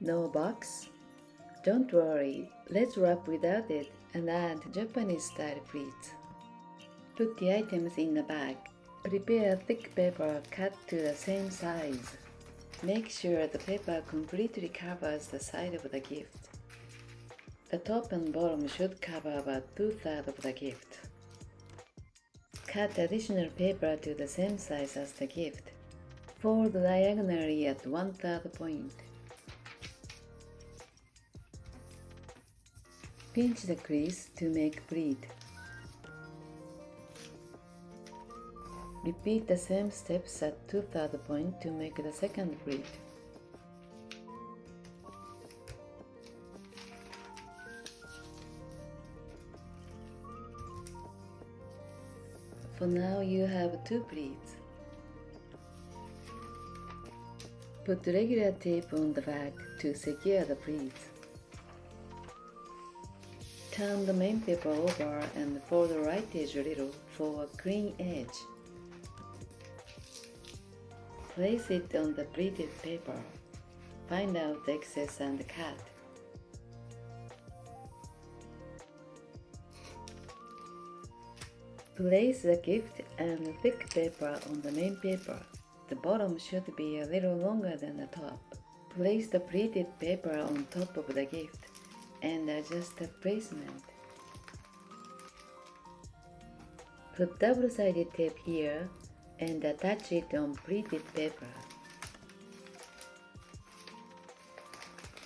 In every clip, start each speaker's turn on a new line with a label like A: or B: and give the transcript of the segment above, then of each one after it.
A: No box? Don't worry, let's wrap without it and add Japanese-style pleats. Put the items in a bag. Prepare thick paper cut to the same size. Make sure the paper completely covers the side of the gift. The top and bottom should cover about 2/3 of the gift. Cut additional paper to the same size as the gift. Fold diagonally at 1/3 point. Pinch the crease to make pleat. Repeat the same steps at 2/3 point to make the second pleat. For now you have 2 pleats. Put regular tape on the back to secure the pleats. Turn the main paper over and fold the right edge a little for a clean edge. Place it on the pleated paper. Find out the excess and cut. Place the gift and thick paper on the main paper. The bottom should be a little longer than the top. Place the pleated paper on top of the gift and adjust the placement. Put double-sided tape here and attach it on pleated paper.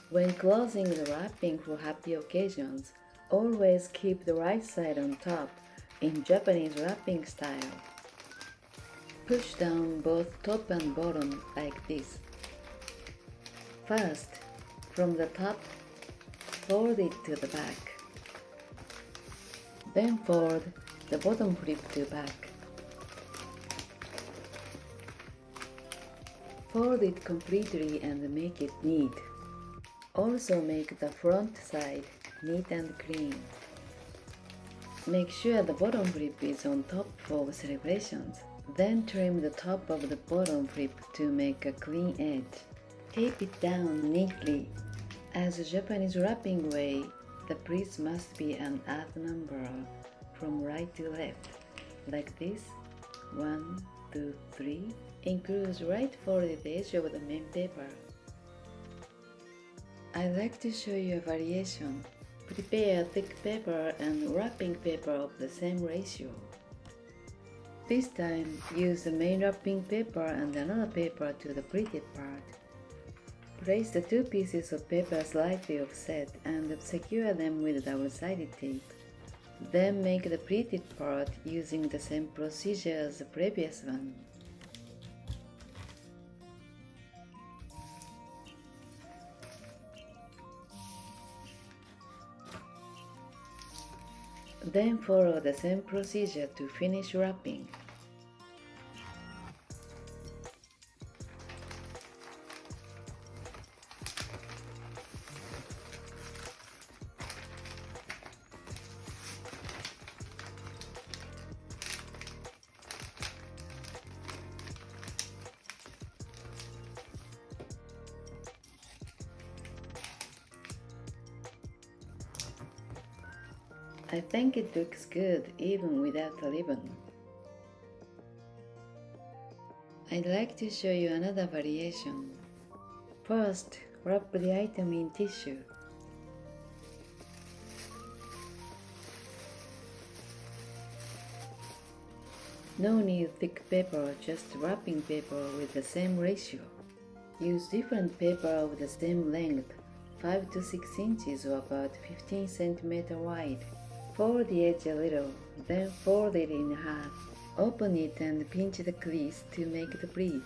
A: When closing the wrapping for happy occasions, always keep the right side on top in Japanese wrapping style. Push down both top and bottom like this. First, from the top, fold it to the back. Then fold the bottom flip to back. Fold it completely and make it neat. Also make the front side neat and clean. Make sure the bottom flip is on top for celebrations. Then trim the top of the bottom flip to make a clean edge. Tape it down neatly. As a Japanese wrapping way, the pleats must be an odd number from right to left, like this. 1, 2, 3. Includes right folded edge of the main paper. I'd like to show you a variation. Prepare thick paper and wrapping paper of the same ratio. This time, use the main wrapping paper and another paper to the pleated part. Place the 2 pieces of paper slightly offset and secure them with double-sided tape. Then make the pleated part using the same procedure as the previous one. Then follow the same procedure to finish wrapping. I think it looks good even without a ribbon. I'd like to show you another variation. First, wrap the item in tissue. No need thick paper, just wrapping paper with the same ratio. Use different paper of the same length, 5 to 6 inches or about 15 cm wide. Fold the edge a little, then fold it in half. Open it and pinch the crease to make the pleat.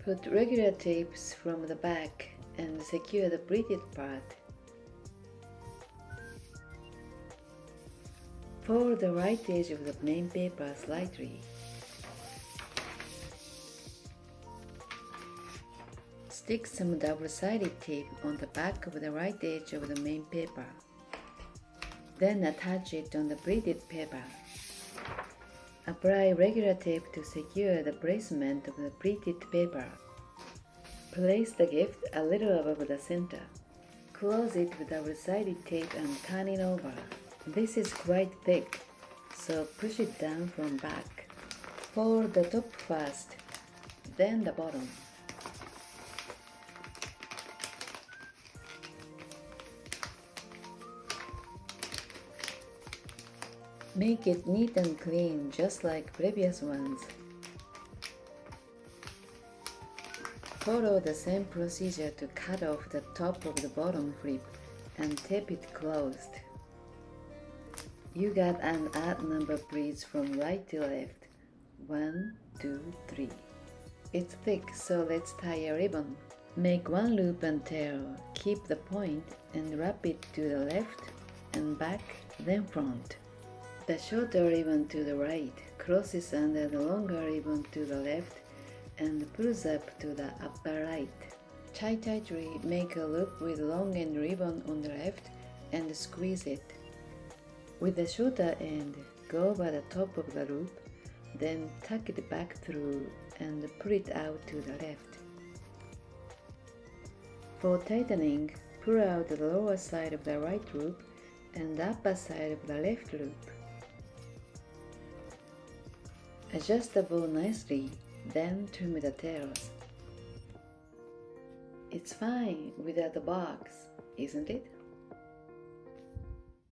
A: Put regular tapes from the back and secure the pleated part. Fold the right edge of the main paper slightly. Stick some double-sided tape on the back of the right edge of the main paper. Then attach it on the pleated paper. Apply regular tape to secure the placement of the pleated paper. Place the gift a little above the center. Close it with double-sided tape and turn it over. This is quite thick, so push it down from back. Fold the top first, then the bottom. Make it neat and clean, just like previous ones. Follow the same procedure to cut off the top of the bottom flip and tape it closed. You got an odd number of pleats from right to left. 1, 2, 3. It's thick, so let's tie a ribbon. Make one loop and tail, keep the point, and wrap it to the left and back, then front. The shorter ribbon to the right crosses under the longer ribbon to the left and pulls up to the upper right. Tie tightly, make a loop with long end ribbon on the left and squeeze it. With the shorter end, go over the top of the loop, then tuck it back through and pull it out to the left. For tightening, pull out the lower side of the right loop and the upper side of the left loop. Adjust the bow nicely, then trim the tails. It's fine without the box, isn't it?